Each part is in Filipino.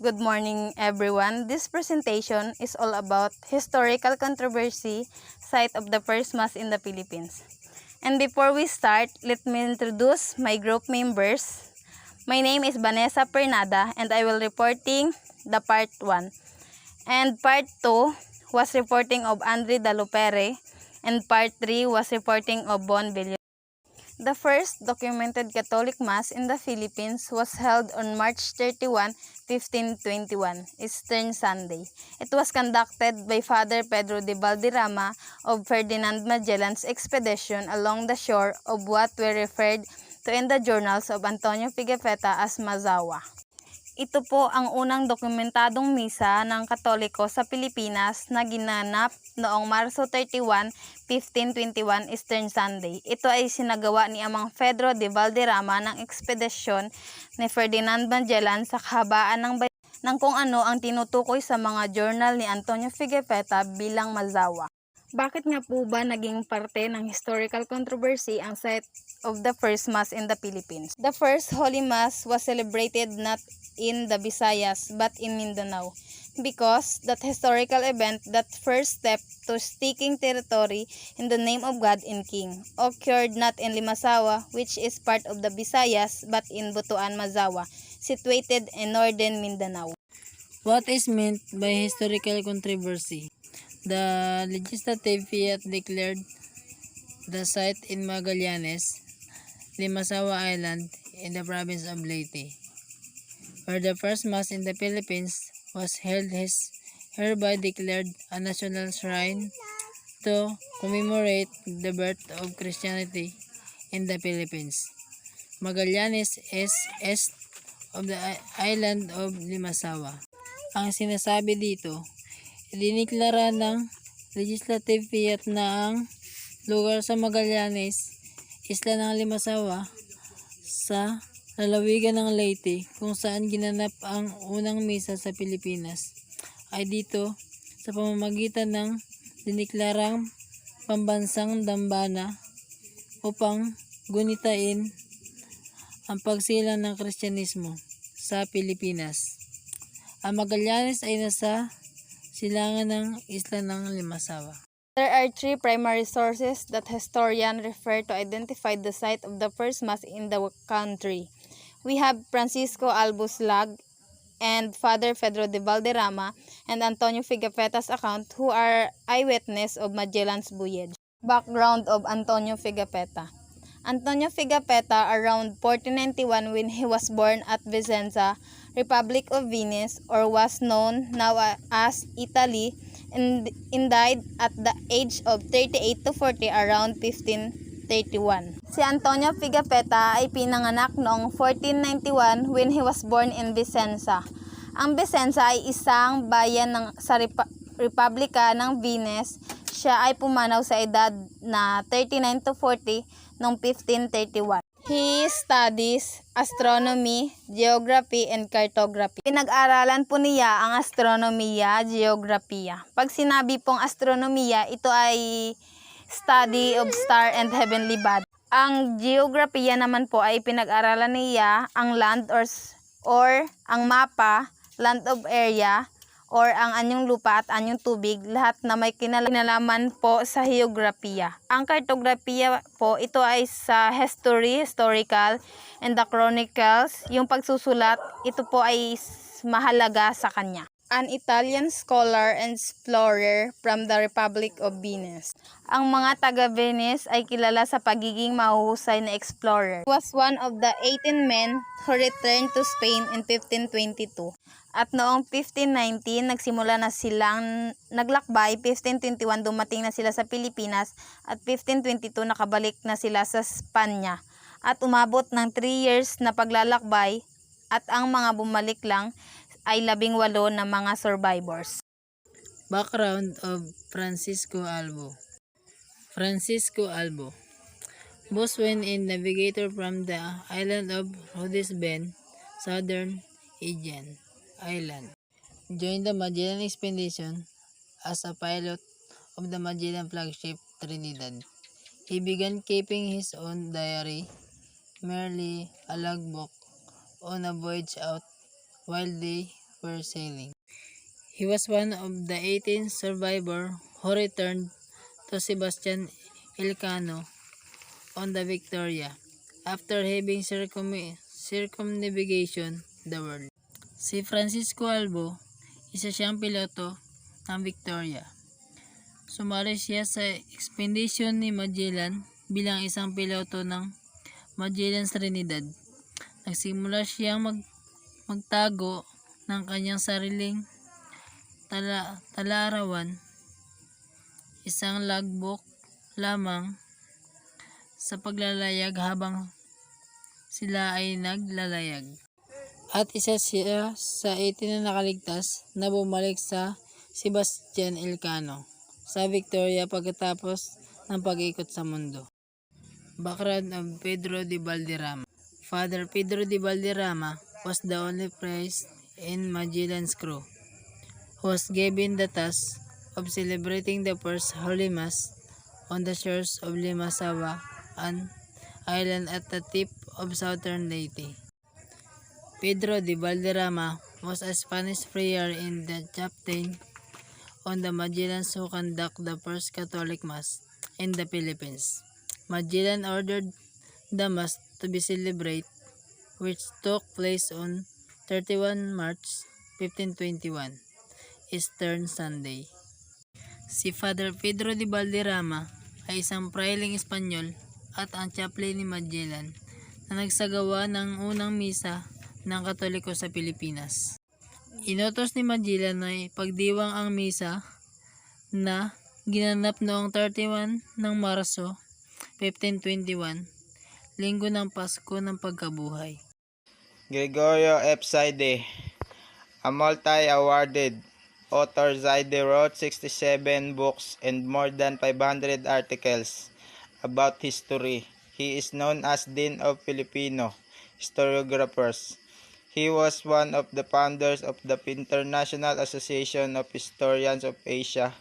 Good morning, everyone. This presentation is all about historical controversy site of the first mass in the Philippines. And before we start, let me introduce my group members. My name is Vanessa Pernada and I will reporting the part 1. And part 2 was reporting of Andre Dalupere and part 3 was reporting of Bon Villar. The first documented Catholic Mass in the Philippines was held on March 31, 1521, Eastern Sunday. It was conducted by Father Pedro de Valderrama of Ferdinand Magellan's expedition along the shore of what were referred to in the journals of Antonio Pigafetta as Mazawa. Ito po ang unang dokumentadong misa ng Katoliko sa Pilipinas na ginanap noong Marso 31, 1521 Eastern Sunday. Ito ay sinagawa ni Amang Pedro de Valderrama ng ekspedisyon ni Ferdinand Magellan sa kahabaan ng kung ano ang tinutukoy sa mga journal ni Antonio Pigafetta bilang Mazawa. Bakit nga po ba naging parte ng historical controversy ang site of the first Mass in the Philippines? The first Holy Mass was celebrated not in the Visayas but in Mindanao because that historical event, that first step to taking territory in the name of God and King, occurred not in Limasawa, which is part of the Visayas, but in Butuan, Mazawa, situated in northern Mindanao. What is meant by historical controversy? The legislative fiat declared the site in Magallanes, Limasawa Island, in the province of Leyte, where the first Mass in the Philippines was held, is hereby declared a national shrine to commemorate the birth of Christianity in the Philippines. Magallanes is east of the island of Limasawa. Ang sinasabi dito, diniklara ng legislative fiat na ang lugar sa Magallanes, isla ng Limasawa, sa lalawigan ng Leyte, kung saan ginanap ang unang misa sa Pilipinas, ay dito sa pamamagitan ng diniklarang pambansang dambana upang gunitain ang pagsilang ng Kristyanismo sa Pilipinas. Ang Magallanes ay nasa silangan ng isla ng Limasawa. There are three primary sources that historians refer to identify the site of the first Mass in the country. We have Francisco Albus Lag and Father Pedro de Valderrama and Antonio Pigafetta's account, who are eyewitness of Magellan's voyage. Background of Antonio Pigafetta. Antonio Pigafetta, around 1491 when he was born at Vicenza, Republic of Venice, or was known now as Italy, and died at the age of 38 to 40 around 1531. Si Antonio Pigafetta ay pinanganak noong 1491 when he was born in Vicenza. Ang Vicenza ay isang bayan sa Republika ng Venice. Siya ay pumanaw sa edad na 39 to 40 noong 1531. He studies astronomy, geography, and cartography. Pinag-aralan po niya ang astronomiya, geografiya. Pag sinabi pong astronomiya, ito ay study of star and heavenly body. Ang geografiya naman po ay pinag-aralan niya ang land or ang mapa, land of area, or ang anyong lupa at anyong tubig, lahat na may kinalaman po sa geografiya. Ang cartografiya po, ito ay sa historical, and the chronicles, yung pagsusulat, ito po ay mahalaga sa kanya. An Italian scholar and explorer from the Republic of Venice. Ang mga taga-Venice ay kilala sa pagiging mahuhusay na explorer. He was one of the 18 men who returned to Spain in 1522. At noong 1519, nagsimula na silang naglakbay. 1521, dumating na sila sa Pilipinas. At 1522, nakabalik na sila sa Spanya. At umabot ng 3 years na paglalakbay. At ang mga bumalik lang ay 18 na mga survivors. Background of Francisco Albo. Francisco Albo was when a navigator from the island of Rhodes Ben, southern Aegean Island, joined the Magellan expedition as a pilot of the Magellan flagship Trinidad. He began keeping his own diary, merely a logbook on a voyage out, while they were sailing. He was one of the 18 survivors who returned to Sebastian Elcano on the Victoria after having circumnavigation the world. Si Francisco Albo, isa siyang piloto ng Victoria. Sumali siya sa expedition ni Magellan bilang isang piloto ng Magellan's Trinidad. Nagsimula siyang magtago ng kanyang sariling talarawan, isang logbook lamang sa paglalayag habang sila ay naglalayag. At isa siya sa 18 na nakaligtas na bumalik sa Sebastian Elcano sa Victoria pagkatapos ng pag-ikot sa mundo. Background of Pedro de Valderrama. Father Pedro de Valderrama was the only priest in Magellan's crew who was given the task of celebrating the first Holy Mass on the shores of Limasawa, an island at the tip of southern Leyte. Pedro de Valderrama was a Spanish friar in the chaplain on the Magellans who conduct the first Catholic Mass in the Philippines. Magellan ordered the Mass to be celebrated, which took place on 31 March 1521, Easter Sunday. Si Father Pedro de Valderrama ay isang frailing Espanyol at ang chaplain ni Magellan na nagsagawa ng unang misa ng Katoliko sa Pilipinas. Inutos ni Magellan na pagdiwang ang misa na ginanap noong 31 ng Marso 1521, linggo ng Pasko ng Pagkabuhay. Gregorio F. Zaide, a multi-awarded author, Zaide wrote 67 books and more than 500 articles about history. He is known as Dean of Filipino Historiographers. He was one of the founders of the International Association of Historians of Asia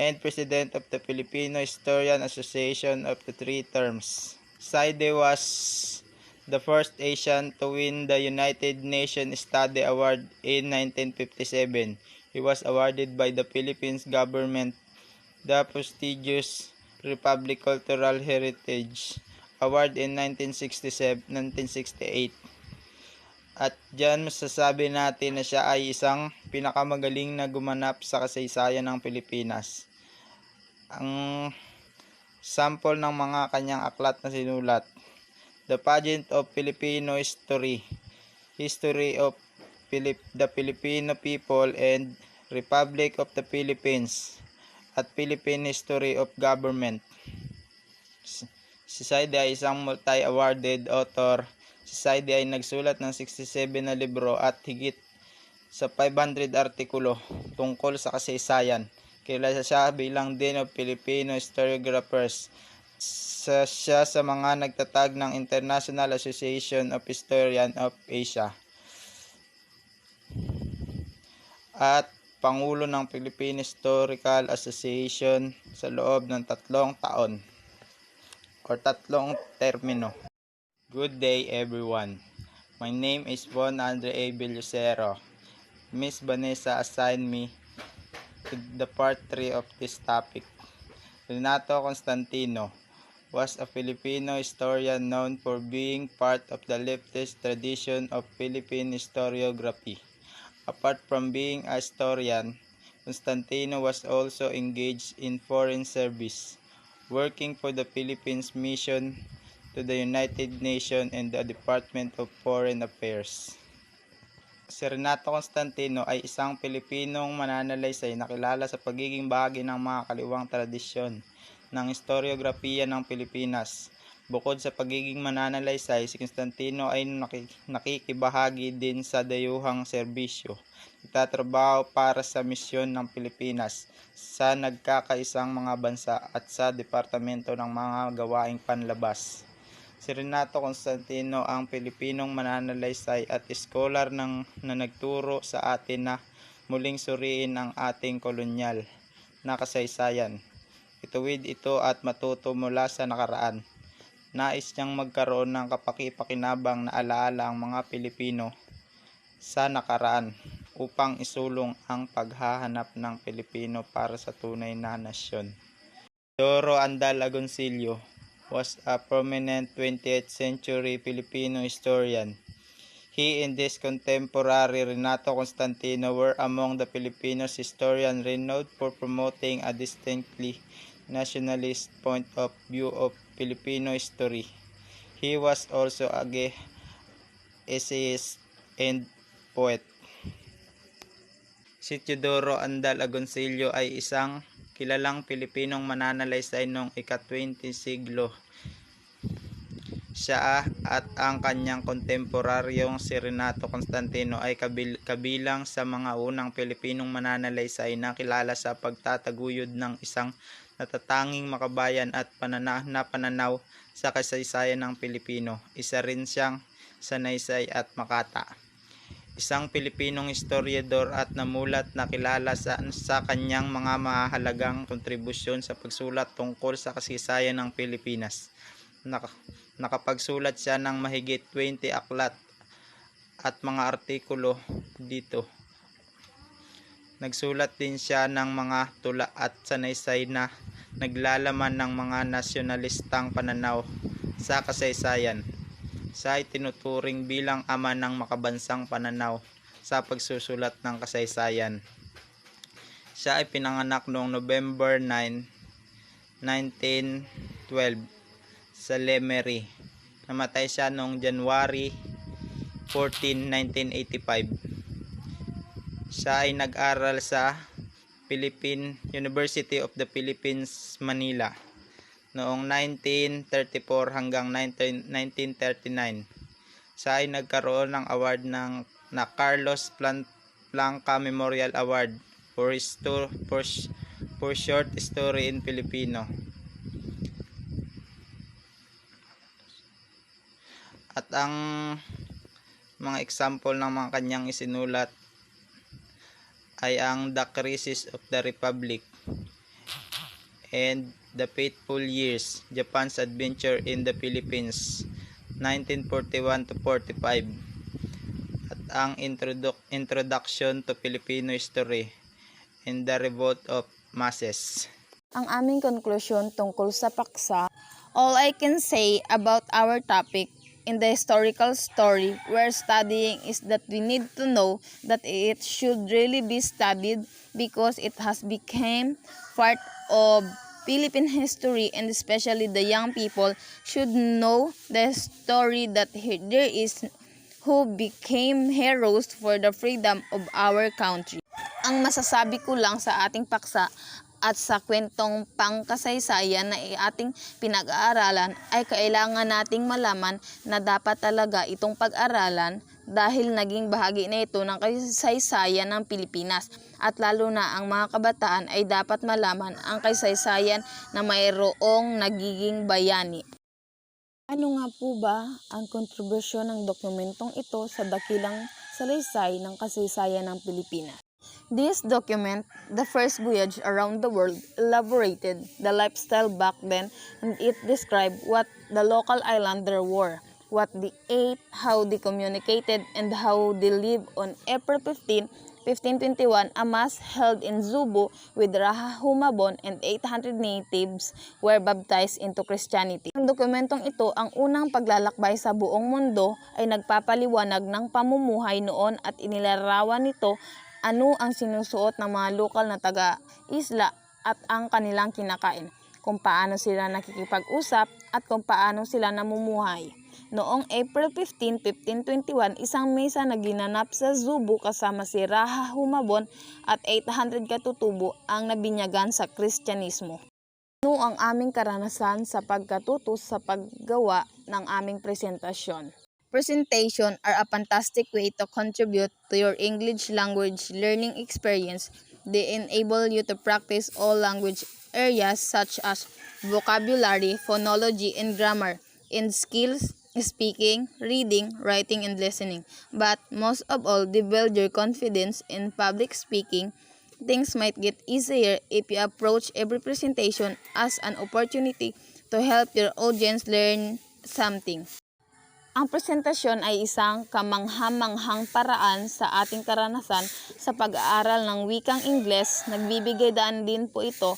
and president of the Filipino Historian Association of the three terms. Zaide was the first Asian to win the United Nations Study Award in 1957. He was awarded by the Philippines government the prestigious Republic Cultural Heritage Award in 1968. At dyan masasabi natin na siya ay isang pinakamagaling na gumanap sa kasaysayan ng Pilipinas. Ang sample ng mga kanyang aklat na sinulat: The Pageant of Filipino History, History of the Filipino People and Republic of the Philippines, at Philippine History of Government. Si Zaide ay isang multi-awarded author. Si Zaide ay nagsulat ng 67 na libro at higit sa 500 artikulo tungkol sa kasaysayan. Kilala siya bilang Dean of Filipino Historiographers. Siya sa mga nagtatag ng International Association of Historians of Asia at Pangulo ng Philippine Historical Association sa loob ng 3 taon o 3 termino. Good day everyone. My name is Von Andre A. Villucero. Miss Vanessa assigned me to the part 3 of this topic. Renato Constantino was a Filipino historian known for being part of the leftist tradition of Philippine historiography. Apart from being a historian, Constantino was also engaged in foreign service, working for the Philippines Mission to the United Nations and the Department of Foreign Affairs. Si Renato Constantino ay isang Pilipinong mananalaysay na kilala sa pagiging bahagi ng mga kaliwang tradisyon ng historiografiya ng Pilipinas. Bukod sa pagiging mananalaysay, si Constantino ay nakikibahagi din sa dayuhang serbisyo. Nagtatrabaho para sa misyon ng Pilipinas sa nagkakaisang mga bansa at sa Departamento ng mga Gawaing Panlabas. Si Renato Constantino ang Pilipinong mananalaysay at scholar na nagturo sa atin na muling suriin ang ating kolonyal na kasaysayan. Ituwid ito at matuto mula sa nakaraan. Nais niyang magkaroon ng kapaki-pakinabang na alaala ang mga Pilipino sa nakaraan upang isulong ang paghahanap ng Pilipino para sa tunay na nasyon. Teodoro Andal Agoncillo was a prominent 20th century Filipino historian. He and his contemporary Renato Constantino were among the Filipino historians renowned for promoting a distinctly nationalist point of view of Filipino history. He was also a essayist and poet. Si Teodoro Andal Agoncillo ay isang kilalang Pilipinong mananalaysay noong ika-20 siglo. Siya at ang kanyang kontemporaryong si Renato Constantino ay kabilang sa mga unang Pilipinong mananalaysay na kilala sa pagtataguyod ng isang natatanging makabayan at pananaw sa kasaysayan ng Pilipino. Isa rin siyang sanaysay at makata. Isang Pilipinong historiador at namulat na kilala sa kanyang mga mahalagang kontribusyon sa pagsulat tungkol sa kasaysayan ng Pilipinas. Nakapagsulat siya ng mahigit 20 aklat at mga artikulo dito. Nagsulat din siya ng mga tula at sanaysay na naglalaman ng mga nasyonalistang pananaw sa kasaysayan. Siya ay tinuturing bilang ama ng makabansang pananaw sa pagsusulat ng kasaysayan. Siya ay pinanganak noong November 9, 1912 sa Lemery. Namatay siya noong January 14, 1985. Siya ay nag-aral sa University of the Philippines, Manila noong 1934 hanggang 1939. Siya ay nagkaroon ng award na Carlos Blanca Memorial Award for short story in Filipino. At ang mga example ng mga kanyang isinulat ay ang The Crisis of the Republic and The Fateful Years, Japan's Adventure in the Philippines, 1941 to 45, at ang Introduction to Filipino History and the Revolt of Masses. Ang aming konklusyon tungkol sa paksa, all I can say about our topic in the historical story we're studying is that we need to know that it should really be studied because it has become part of Philippine history, and especially the young people should know the story that there is who became heroes for the freedom of our country. Ang masasabi ko lang sa ating paksa at sa kwentong pangkasaysayan na ating pinag-aaralan ay kailangan nating malaman na dapat talaga itong pag-aralan dahil naging bahagi na ito ng kasaysayan ng Pilipinas, at lalo na ang mga kabataan ay dapat malaman ang kasaysayan na mayroong nagiging bayani. Ano nga po ba ang kontribusyon ng dokumentong ito sa dakilang salaysay ng kasaysayan ng Pilipinas? This document, The First Voyage Around the World, elaborated the lifestyle back then, and it described what the local islander wore, what they ate, how they communicated, and how they lived. On April 15, 1521, a mass held in Zubu with Raha Humabon and 800 natives were baptized into Christianity. Ang dokumentong ito, ang unang paglalakbay sa buong mundo, ay nagpapaliwanag ng pamumuhay noon at inilarawan nito ano ang sinusuot ng mga lokal na taga-isla at ang kanilang kinakain, kung paano sila nakikipag-usap at kung paano sila namumuhay. Noong April 15, 1521, isang misa na ginanap sa Zubu kasama si Raha Humabon at 800 katutubo ang nabinyagan sa Kristyanismo. Ano ang aming karanasan sa pagkatuto sa paggawa ng aming presentasyon? Presentation are a fantastic way to contribute to your English language learning experience. They enable you to practice all language areas such as vocabulary, phonology, and grammar, and skills, speaking, reading, writing, and listening. But most of all, they build your confidence in public speaking. Things might get easier if you approach every presentation as an opportunity to help your audience learn something. Ang presentasyon ay isang kamangha-manghang paraan sa ating karanasan sa pag-aaral ng wikang Ingles. Nagbibigay daan din po ito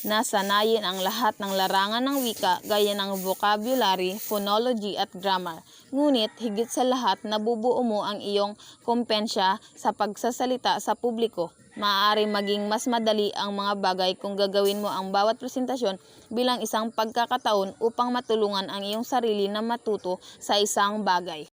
na sanayin ang lahat ng larangan ng wika gaya ng vocabulary, phonology at grammar. Ngunit higit sa lahat, nabubuo mo ang iyong kumpensya sa pagsasalita sa publiko. Maaari maging mas madali ang mga bagay kung gagawin mo ang bawat presentasyon bilang isang pagkakataon upang matulungan ang iyong sarili na matuto sa isang bagay.